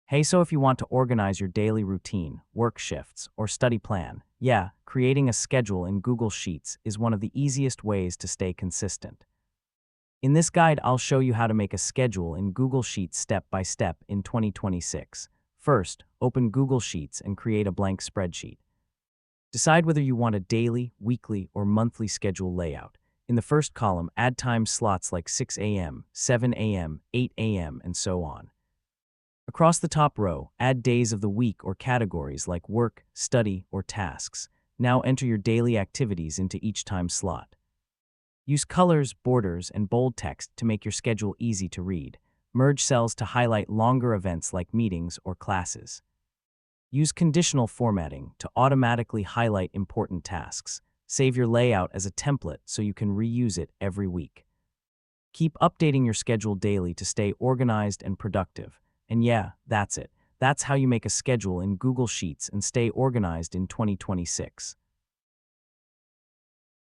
Hey, so if you want to organize your daily routine, work shifts, or study plan, yeah, creating a schedule in Google Sheets is one of the easiest ways to stay consistent. In this guide, I'll show you how to make a schedule in Google Sheets step by step in 2026. First, open Google Sheets and create a blank spreadsheet. Decide whether you want a daily, weekly, or monthly schedule layout. In the first column, add time slots like 6 a.m., 7 a.m., 8 a.m., and so on. Across the top row, add days of the week or categories like work, study, or tasks. Now enter your daily activities into each time slot. Use colors, borders, and bold text to make your schedule easy to read. Merge cells to highlight longer events like meetings or classes. Use conditional formatting to automatically highlight important tasks. Save your layout as a template so you can reuse it every week. Keep updating your schedule daily to stay organized and productive. And yeah, that's it. That's how you make a schedule in Google Sheets and stay organized in 2026.